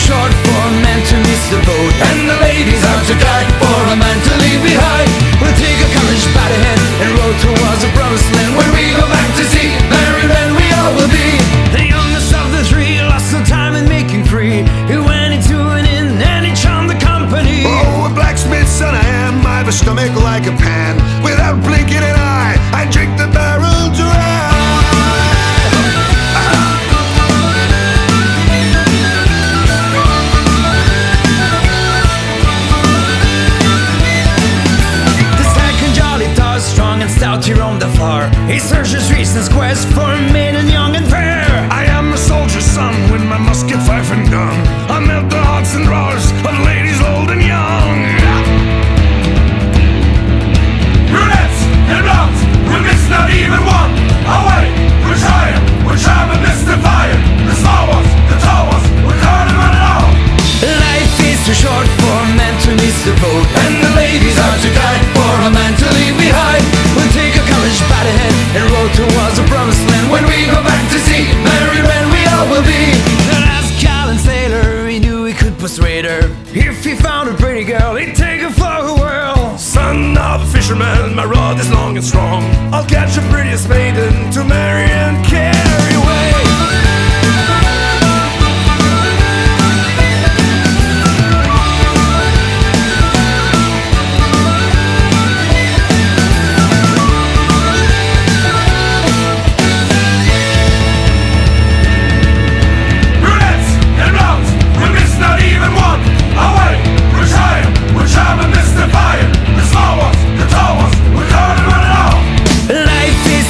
short for a man to miss the boat, and the ladies are too kind for a man to leave behind. We'll take our courage by the hand and row towards the promised land. When we go back to sea, married men we all will be. The youngest of the three lost no time in making free. He went into an inn and he charmed the company. Oh, a blacksmith's son I am, I have a stomach like a pan. Without blinking an eye, I drink the barrel dry. Strong and stout, he roamed afar. He searched the streets and squares for a maiden young and fair. I am a soldier's son with my musket, fife and gun. I melt the hearts and drawers of ladies old and young. Brunettes and blondes, we'll miss not even one. Away, we're trying, we're charming, Mr. Fire. The small ones, the tall ones, we're calling on it all. Life is too short for a man to miss the boat, and the ladies are too kind for a man to leave behind. We'll take our courage by the hand and row towards the promised land. When we go back to sea, married men we all will be. The last gallant sailor, he knew he could persuade her. If he found a pretty girl, he'd take her for a whirl. Son of a fisherman, my rod is long and strong. I'll catch the prettiest maiden to marry and carry away.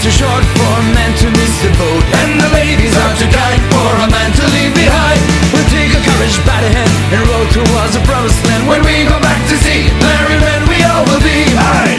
Short for a man to miss the boat, and the ladies are too kind for a man to leave behind. We'll take our courage by the hand and row towards the promised land. When we go back to sea, married men we all will be. Aye.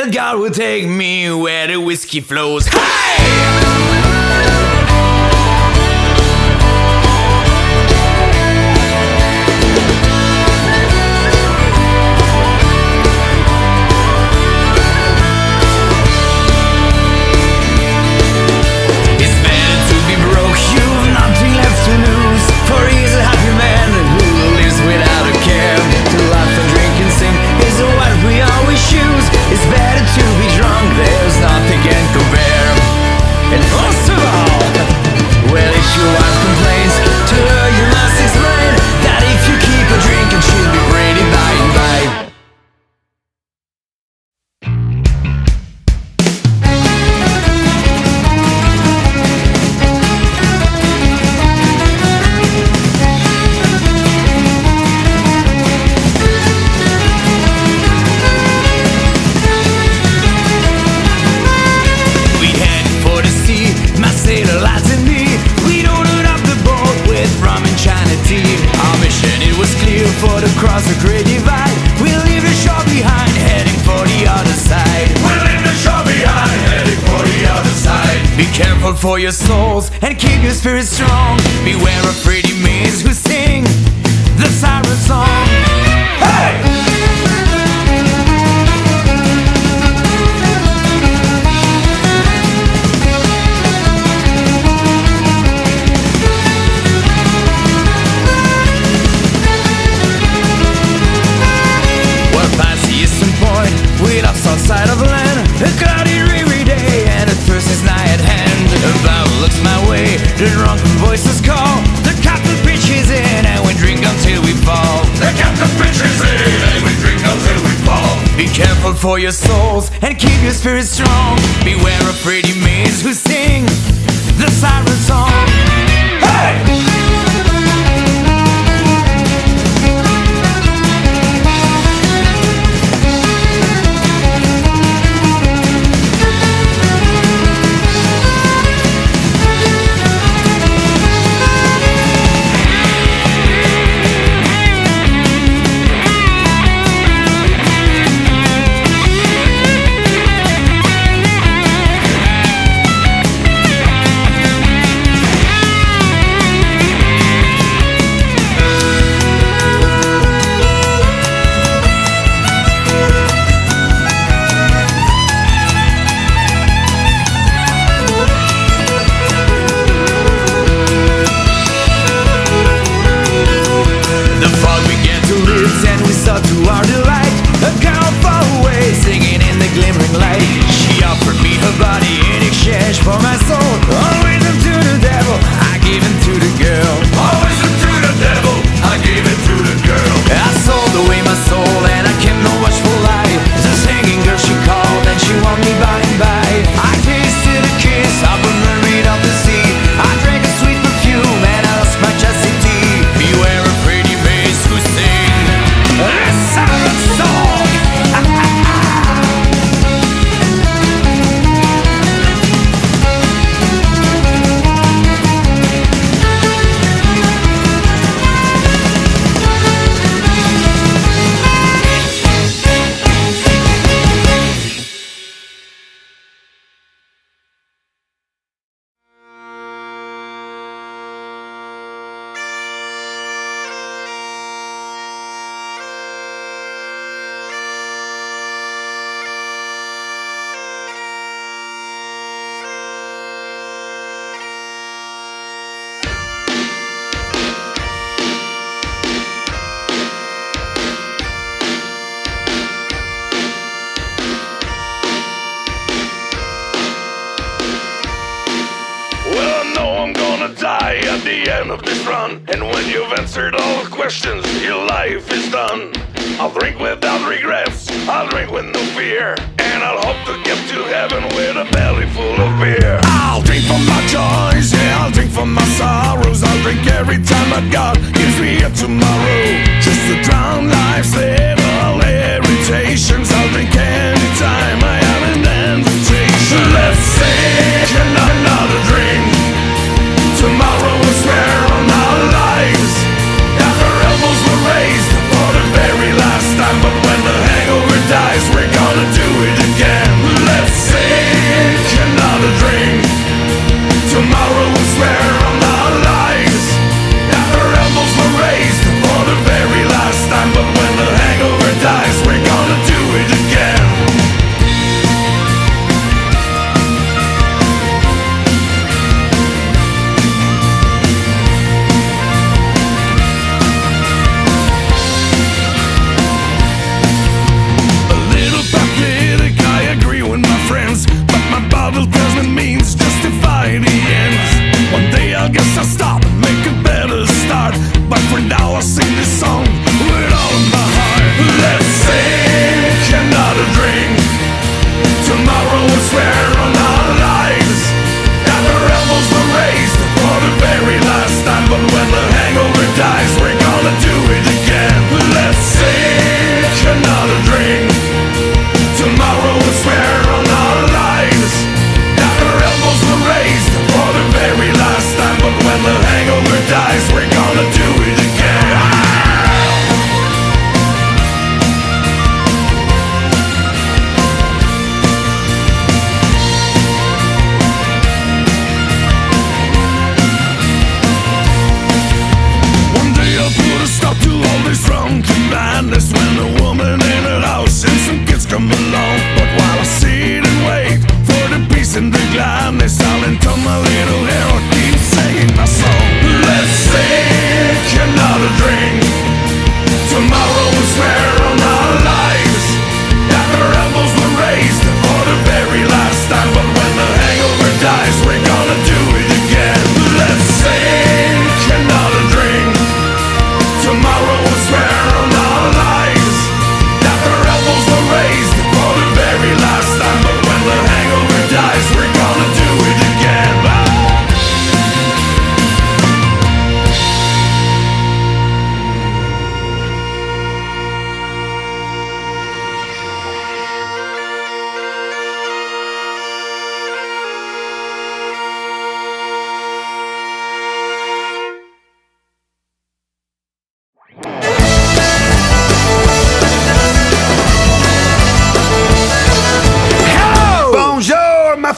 and God will take me where the whiskey flows. Hey! For he's a happy man who lives without a care. To laugh and drink and sing is what we always choose. It's better to be drunk, there's nothing can compare. And most of all, well, if your wife complains, to her you must explain that if you keep her drinking, she'll be pretty by and by. For to cross the great divide, we'll leave the shore behind, heading for the other side. We'll leave the shore behind, heading for the other side. Be careful for your souls and keep your spirits strong. Beware of pretty maids who sing the siren song. Hey! We lost outside of land, a cloudy dreary day, and the thirst is nigh at hand. A bow looks my way, the drunken voices call. The captain pitches in, and we drink until we fall. The captain pitches in, and we drink until we fall. Be careful for your souls, and keep your spirits strong. Beware of pretty maids who sing the siren song. Hey! To our delight, a girl far away, singing in the glimmering light. She offered me her body in exchange for my soul. Always to the devil, I gave it to the girl. Always to the devil, I gave it to the girl. I sold away my soul and I kept no watchful eye. The singing girl she called and she won me by and by. I tasted a kiss of a mermaid of the sea. I drank a sweet perfume and I lost my chastity. Beware of pretty maids who sing a siren song. Die at the end of this run, and when you've answered all the questions, your life is done. I'll drink without regrets, I'll drink with no fear, and I'll hope to get to heaven with a belly full of beer. I'll drink for my joys, yeah, I'll drink for my sorrows. I'll drink every time that God gives me a tomorrow. Just to drown life's little irritations. I'll drink anytime I have an invitation. Let's take another drink. Tomorrow we'll swear on our lives that our elbows were raised for the very last time. But when the hangover dies, we're gonna do it again.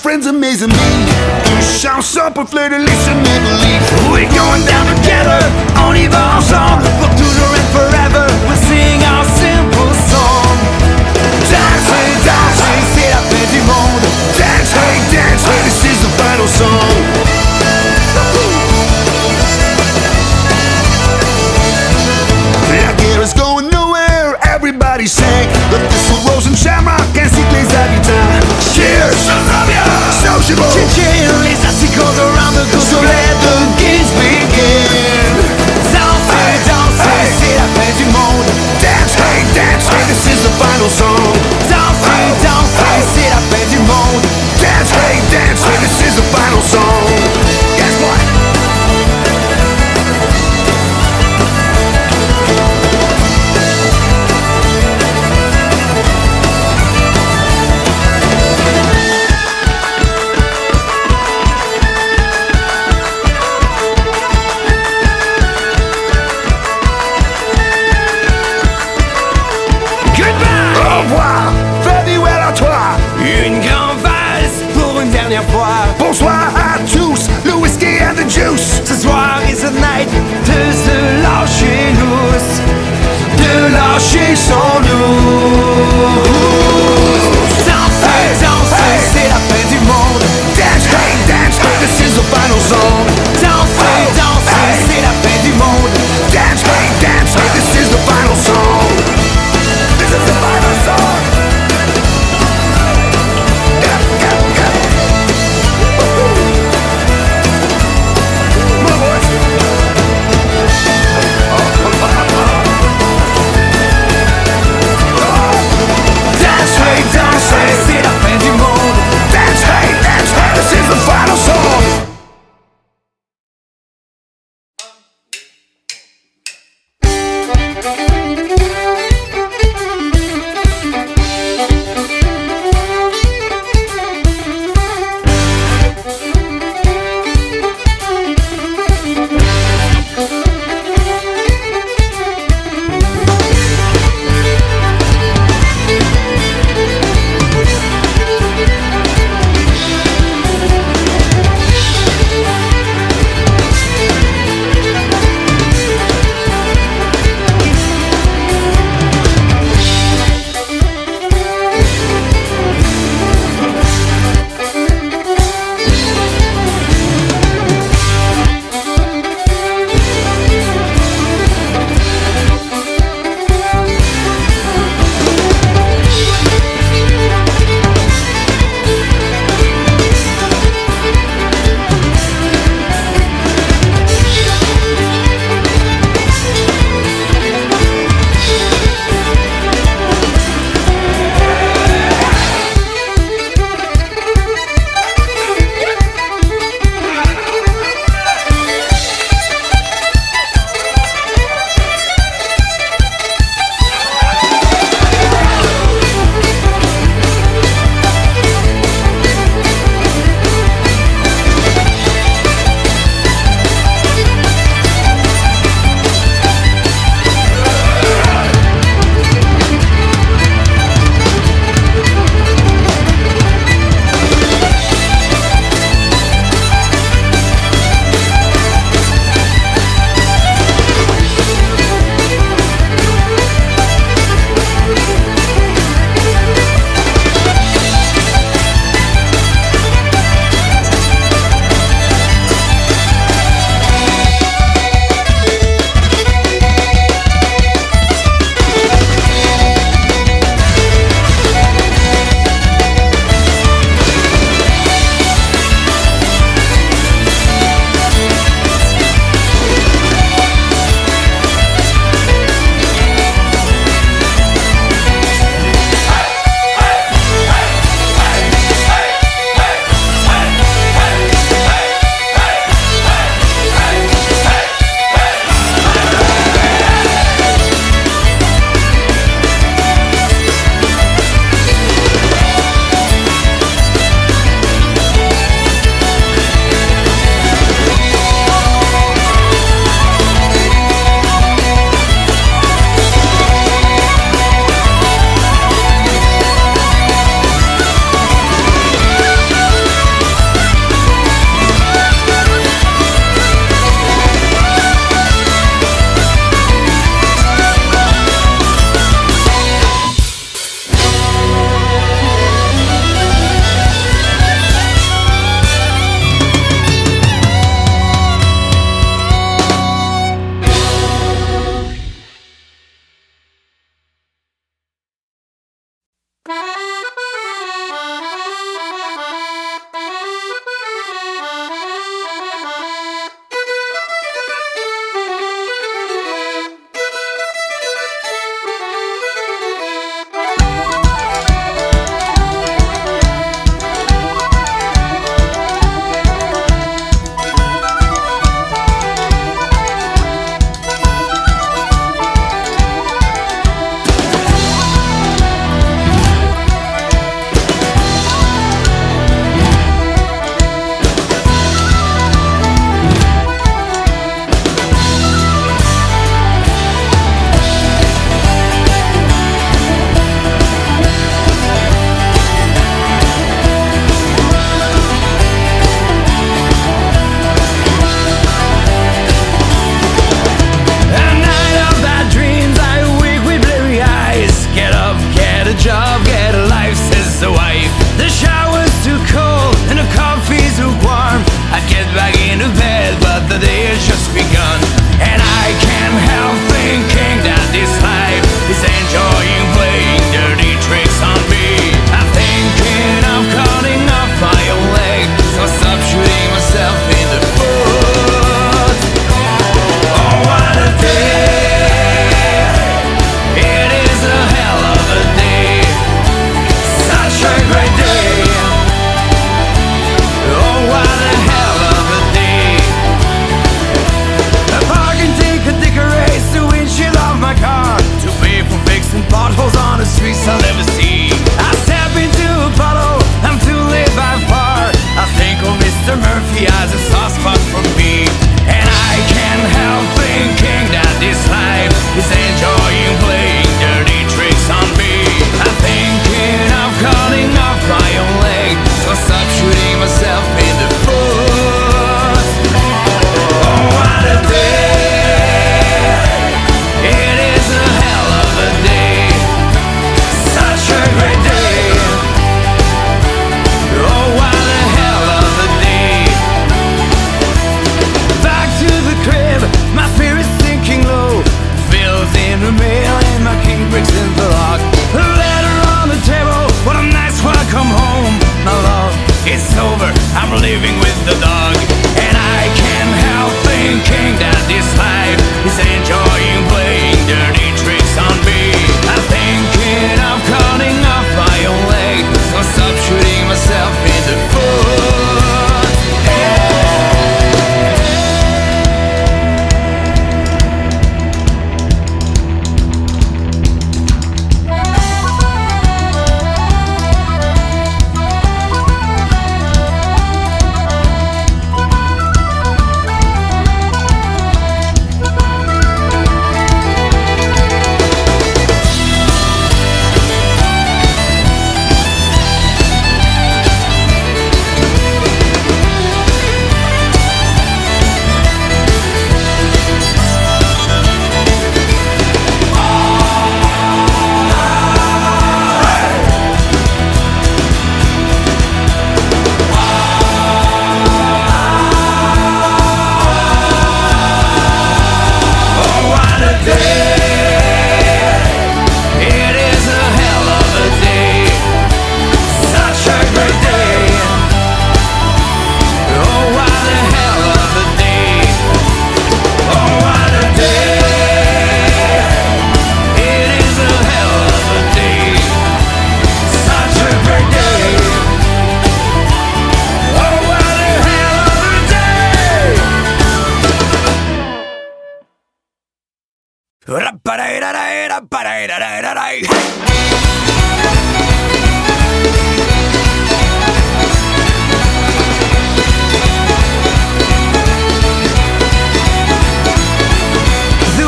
friends are amazing me. Une chanson pour fleur-de-lis sur mes beliefs. We're going down together, on y va ensemble. For toujours and forever, we'll sing our simple song. Dansez, dansez, c'est la fin du monde. Dance, hey, this is the final song. La guerre is going nowhere, everybody sing. The thistle rose and shamrock ainsi que les habitants. Cheers! Sociable! Chin-chin, les asticots around the globe, so let the games begin. Dansez, dansez, c'est la fin du monde. Dance, hey, this is the final song. Dansez, dansez, c'est la fin du monde. Dance, hey, this is the final song. Guess what? Bonsoir à tous, le whisky and the juice. Ce soir is the night de se lâcher loose, de lâcher son loose. Dansez, dansez, c'est la fin du monde. Dance, hey, this is the final song. Dansez, dansez, c'est la fin du monde. Dance, hey, this is the final song. This is the final song.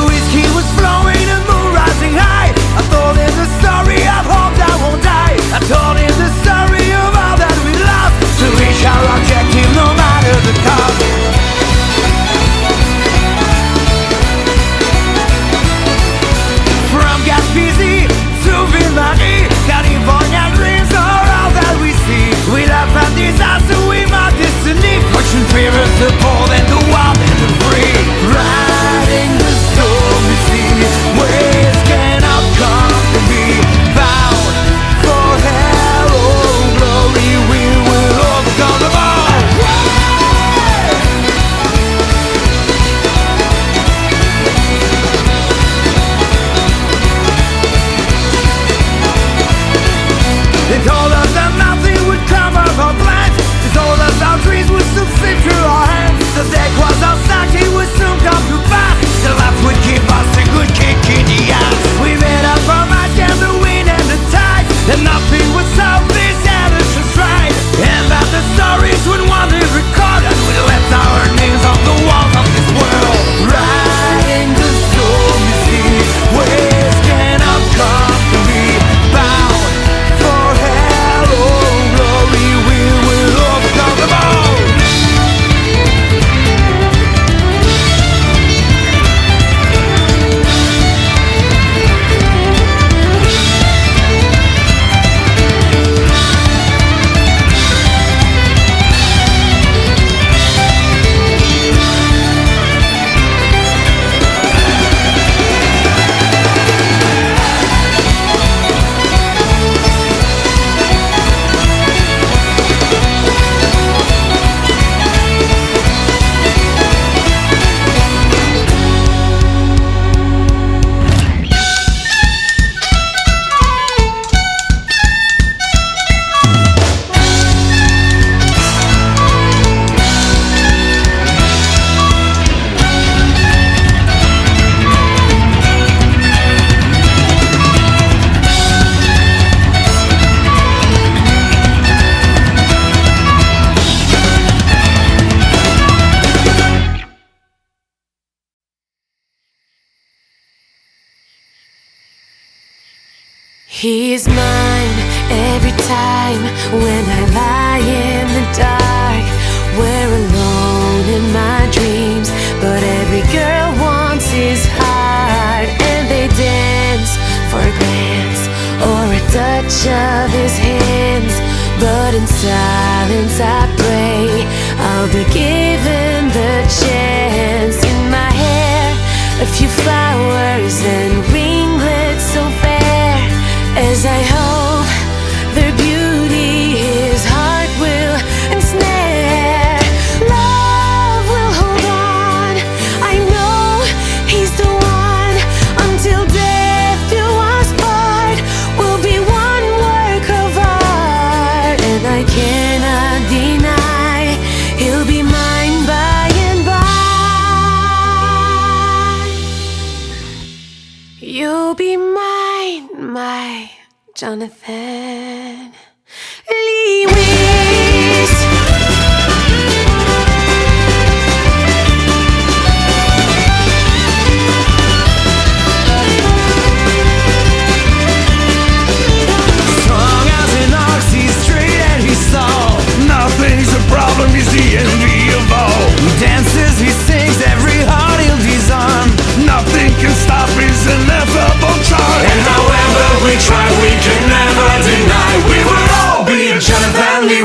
whiskey was flowing, the moon rising high. I told him the story of hope that won't die. I told him the story of all that we lost, to reach our objective no matter the cost. From Gaspésie to Ville-Marie, California dreams are all that we see. We laugh at disaster, we mark destiny. Fortune favors the bold and the wild and the free. Riding the stormy sea, waves cannot conquer me. Bound for hell or glory, we will overcome them all. They told us that nothing would come of our plans. They told us our dreams would soon slip through our hands. The deck was our stack, it would soon come to pass. The laughs would give us a good kick in the ass. We made up our minds against the wind and the tide, that nothing would solve this endless ride, and that the stories would one day record, and we left our names on the walls of this world. Riding the stormy sea, waves cannot conquer me. Bound for hell or glory, we will overcome them all. He's mine every time when I lie in the dark. We're alone in my dreams, but every girl wants his heart. And they dance for a glance or a touch of his hands, but in silence I pray I'll be given the chance. In my hair, a few flowers and ringlets so fair, as I hope their beauty his heart will ensnare. Love will hold on, I know he's the one. Until death do us part, will be one work of art. And I cannot deny he'll be mine by and by. You'll be mine, my Jonathan Lewis. Strong as an ox, he's straight and he's tall. Nothing's a problem, he's the envy of all. He dances, he sings, every heart he'll disarm. Nothing can stop his ineffable charm. And however we try, we can never deny we will all be Jonathan Lee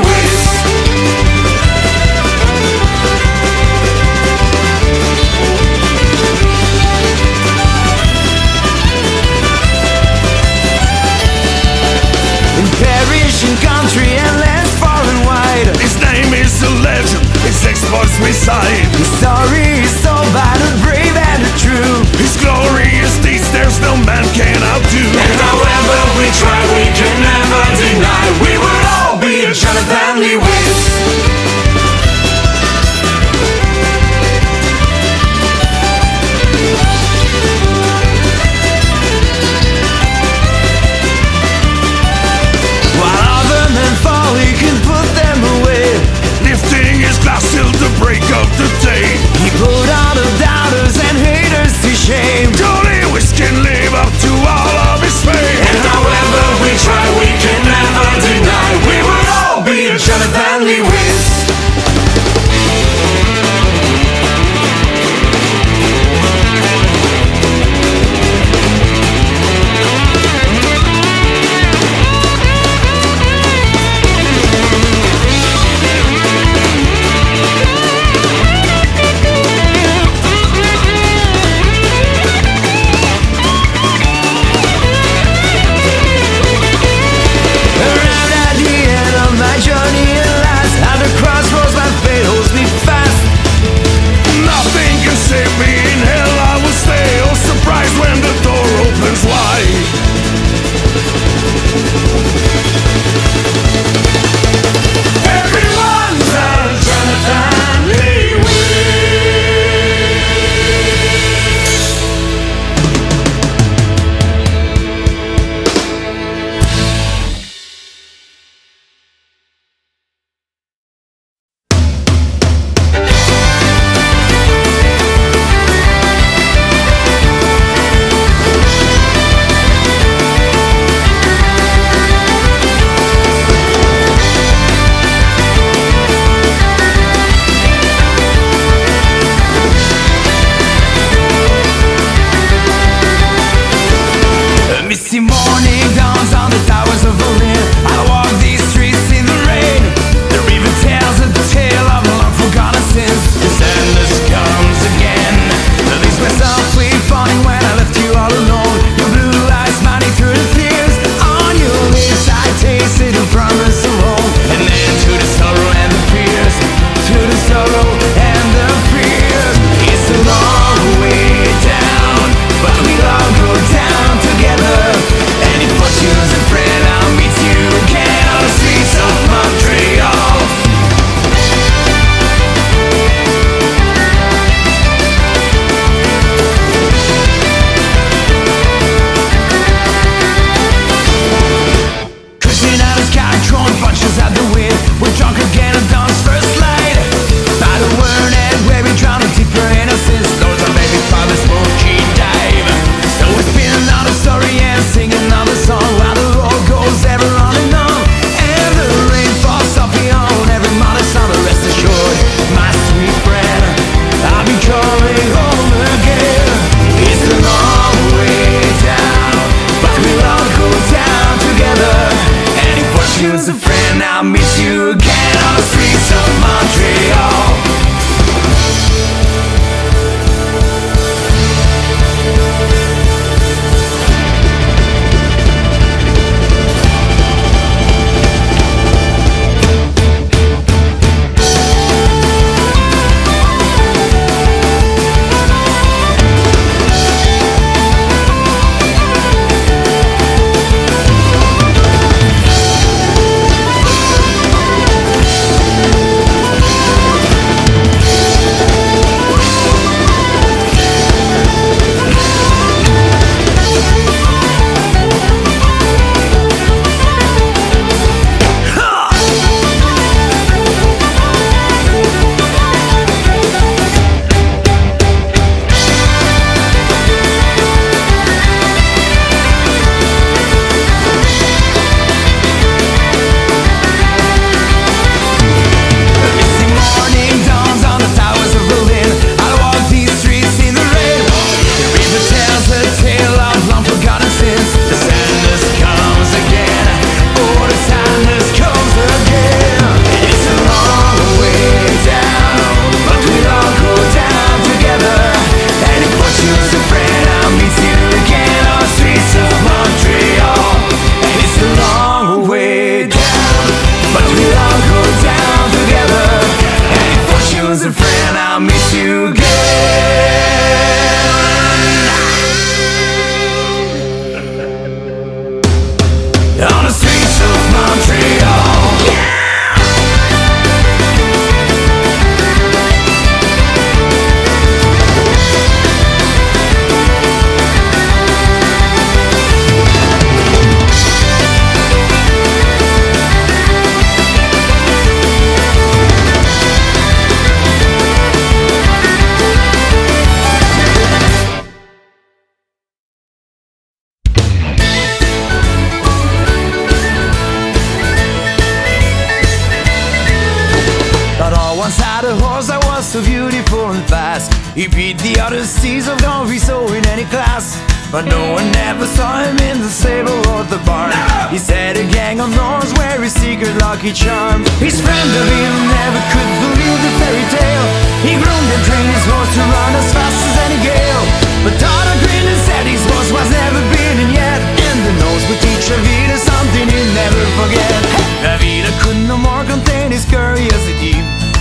He beat the other seas of Ruisseau in any class, but no one ever saw him in the stable or the barn. He said a gang of Gnomes were his secret lucky charm. His friend David never could believe the fairy tale. He groomed and trained his horse to run as fast as any gale, but Dada grinned and said his horse was never beaten yet, and the nose would teach David something he'd never forget. David could no more contain his curiosity.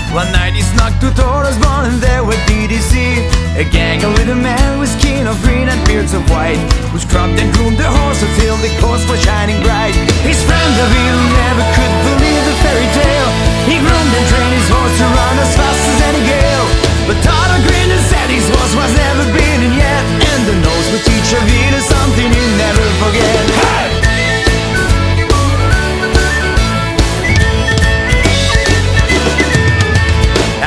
One night he snuck to Tora's barn, and there what did he see? A gang of little men with skin of green and beards of white, who scrubbed and groomed the horse until the coats were shining bright. His friend David never could believe the fairy tale. He groomed and trained his horse to run as fast as any gale, but Tata grinned and said his horse was never beaten yet, and the nose would teach David something he'd never forget. Hey!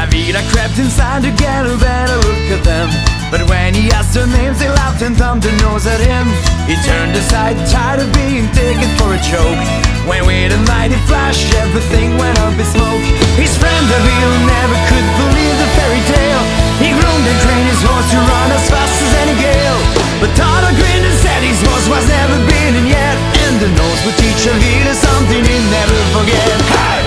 Avila crept inside to get a better look at them, but when he asked their names they laughed and thumbed their nose at him. He turned aside, tired of being taken for a joke, when with a mighty flash everything went up in smoke. His friend Avila never could believe the fairy tale. He groomed and trained his horse to run as fast as any gale, but Tata grinned and said his horse was never beaten yet, and the nose would teach Avila something he'd never forget. Hey!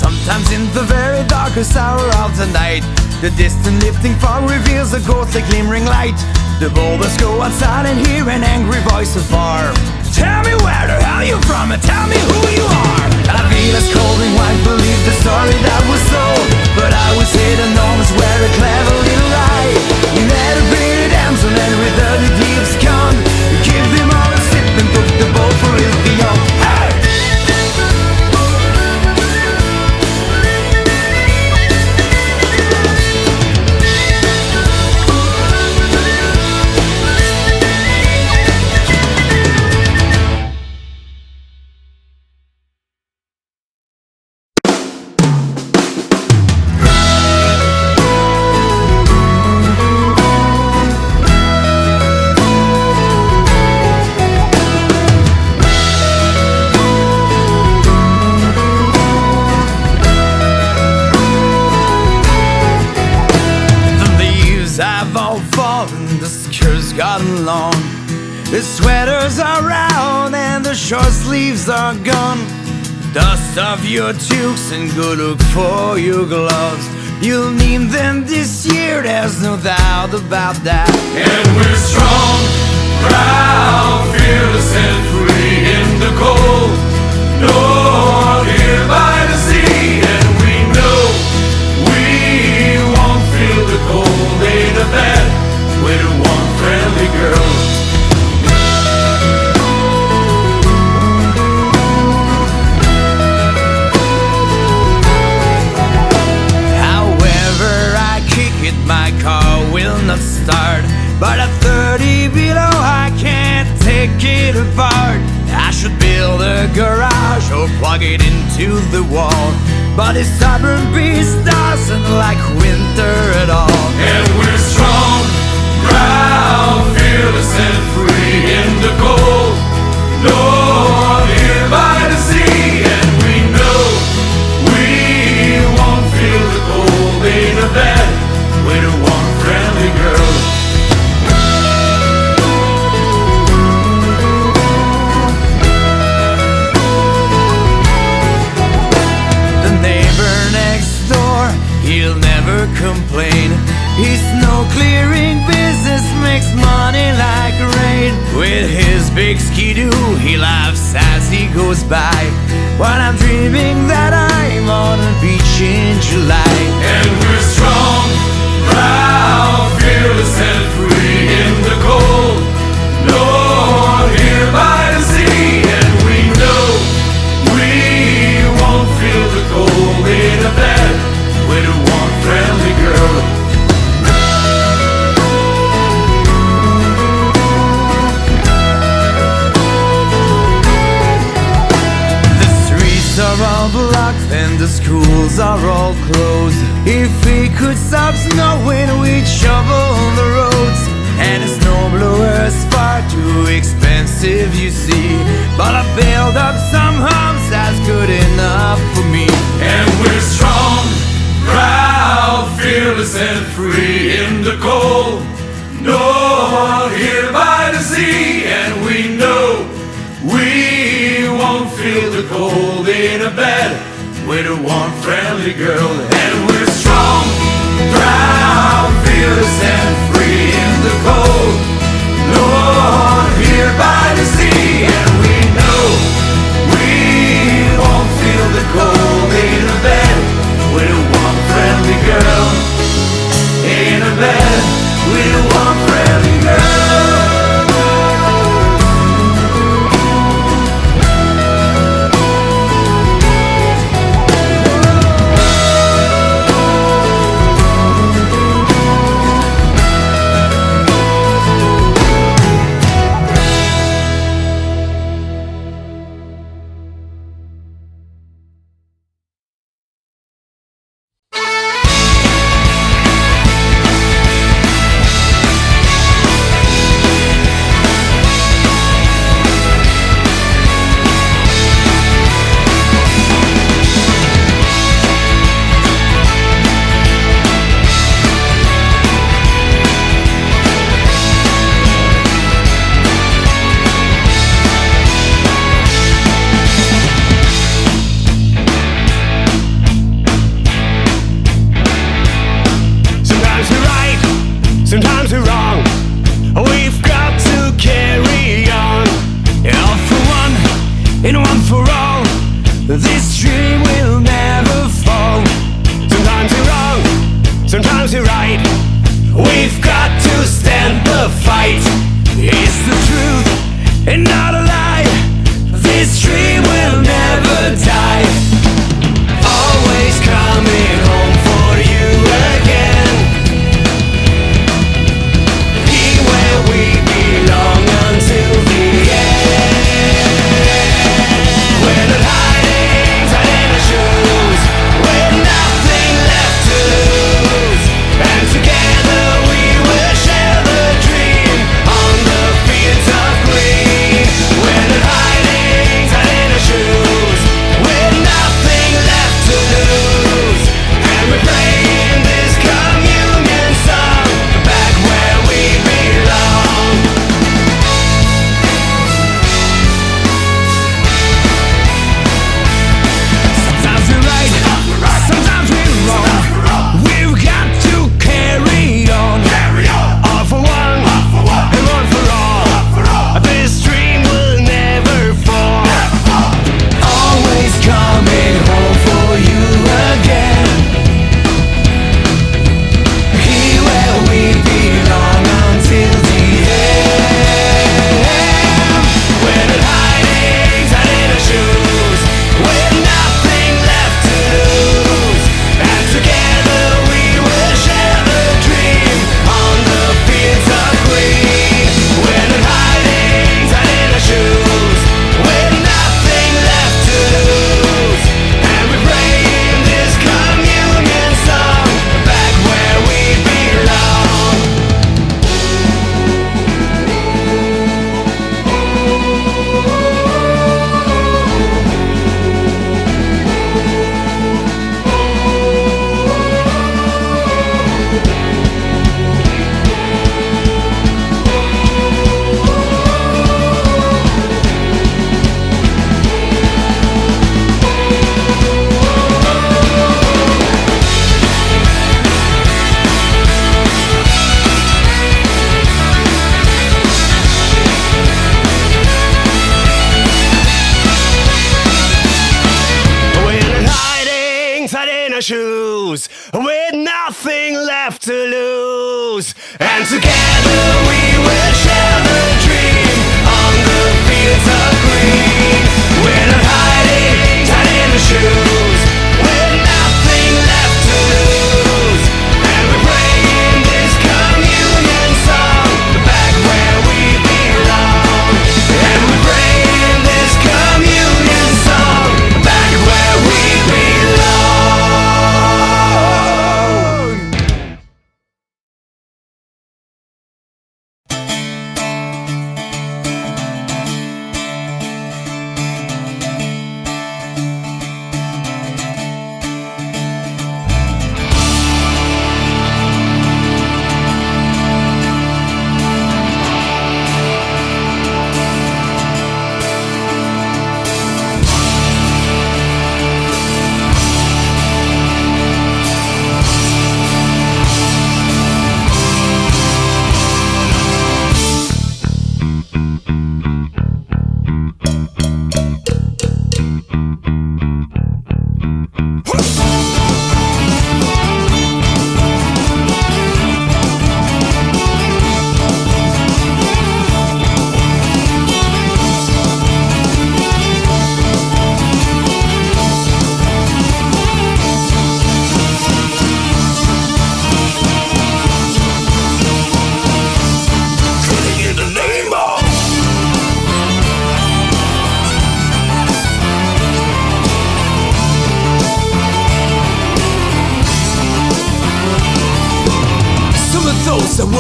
Sometimes in the very darkest hour of the night, the distant lifting fog reveals a ghostly glimmering light. The boulders go outside and hear an angry voice afar. Tell me where the hell you from and tell me who you are. Avila's cold and white believed the story that was told, but I would say the Gnomes were a clever little lie. You met a pretty damsel and with her the deep's gone. Give them all a sip and took the boat for his beyond. Hey! Gotten long, the sweaters are out and the short sleeves are gone. Dust off your toques and go look for your gloves. You'll need them this year, there's no doubt about that. And we're strong, proud, fearless and free in the cold north here by the sea. And we know we won't feel the cold, ain't a bad with a one friendly girl. However I kick it, my car will not start, but at 30 below I can't take it apart. I should build a garage or plug it into the wall, but this stubborn beast doesn't like winter at all. And we're strong, proud, fearless and free in the cold north here by the sea. And we know we won't feel the cold, ain't a bad with a one friendly girl. The neighbor next door, he'll never complain. His snow clearing business makes money like rain. With his big skidoo, he laughs as he goes by, while I'm dreaming that I'm on a beach in July. And we're strong, proud, fearless and free in the cold north here by the sea. And we know we won't feel the cold, ain't a bad with a one friendly girl. Are all blocked and the schools are all closed. If we could stop snowing, we'd shovel the roads, and the snowblower's far too expensive expensive, you see. But I built up some homes, that's good enough for me. And we're strong, proud, fearless and free in the cold. No, here by the sea, and we know we won't feel the cold in a bed with a warm, friendly girl. And we're strong, proud, fearless and free in the cold. Lord, here by the sea, and we know we won't feel the cold in a bed with a warm, friendly girl. In a bed with a warm, friendly girl. Sometimes we're wrong. We've got to carry on. All for one, and one for all. This dream will never fall. Sometimes we're wrong, sometimes we're right. We've got to stand the fight. It's the truth and not a lie. This dream will never die. Always coming home for you again. We belong until the end. We're not hiding, tied in our shoes, with nothing left to lose. And together we will share the dream on the fields of green. We're not hiding, tied in our shoes, with nothing left to lose. And we're playing this communion song back where we belong. Sometimes we're right, sometimes we're wrong. We've got to carry on. All for one, and one for all. This dream will never fall. Always coming home for you again. Here where we belong until the end. We're not hiding, tied in our shoes, with nothing left to lose. And together we will share the dream on the fields of green. We're not hiding, tied in our shoes, with nothing left to lose. And we're praying this communion song back where we belong. We're not hiding, tied in our shoes, with nothing left to lose. And together we will share the dream on the fields of green. We're not hiding, tied in our shoes, with nothing left to lose. And we're praying this communion song back where we belong. And we're praying this communion song back where we belong.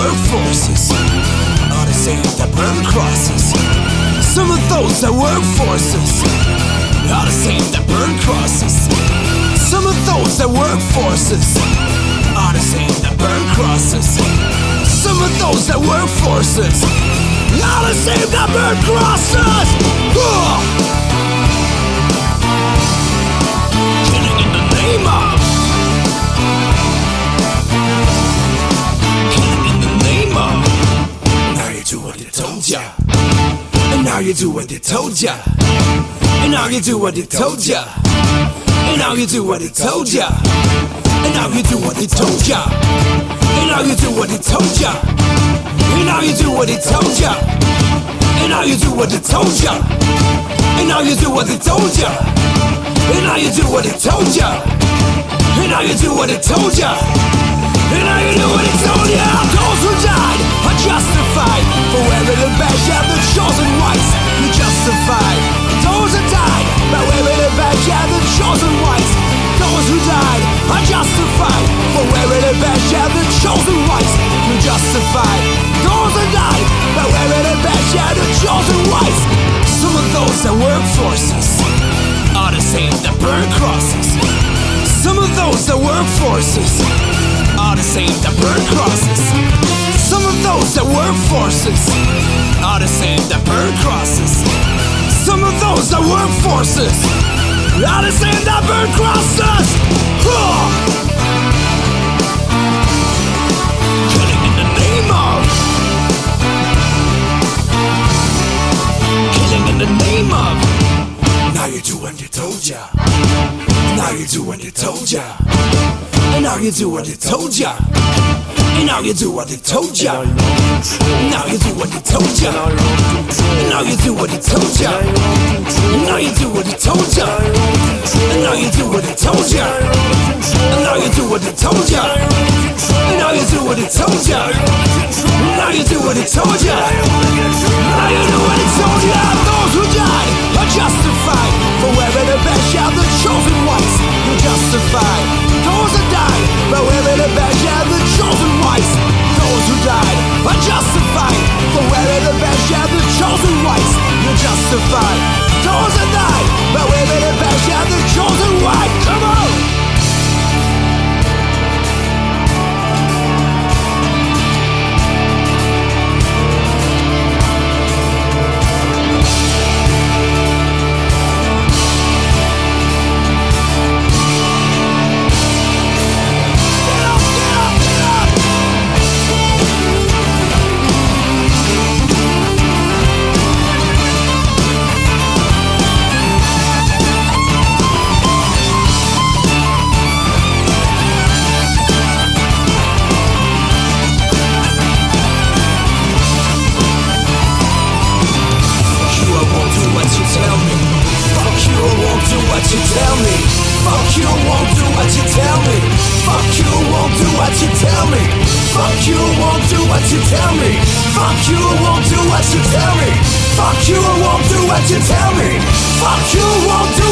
work forces are the same that burn crosses. Some of those that work forces are the same that burn crosses. Some of those that work forces are the same that burn crosses. Some of those that work forces are the same that burn crosses. Killing in the name of. Killing in the name of. Now you do what they told ya. And now you do what they told ya. And now you do what they told ya. And now you do what they told ya. And now you do what they told ya. And now you do what they told ya. And now you do what they told ya. And now you do what they told ya. And now you do what they told ya. And now you do what they told ya. And now you do what they told ya. And now you do what they told ya. Those who died are justified for wearing the badge of the chosen ones. You're justified. Those who died by wearing the badge of the chosen ones. Those who died are justified for wearing the badge of the chosen ones. You're justified. Those who died by wearing the badge of the chosen ones. Some of those that work forces are the same that burn crosses. Some of those that work forces are the same that burn crosses. Some of those that work forces are the same that burn crosses. Some of those that work forces are the same that burn crosses. Killing in the name of. Killing in the name of. Now you do what they told ya. Now you do what they told ya. And now you do what they told ya. And now you do what they told ya. Now you do what they told ya. And now you do what they told ya. And now you do what they told ya. And now you do what they told ya. And now you do what they told ya. And now you do what they told ya. And now you do what they told ya. And now you do what they told ya. Those who died are justified for wearing the badge of the chosen ones. You're justified. Those who died by wearing the badge of the chosen ones. Those who died are justified for wearing the badge of the chosen ones. You're justified. Those who died by wearing the badge of the chosen ones. Come on! Fuck you, I won't do what you tell me. Fuck you, won't do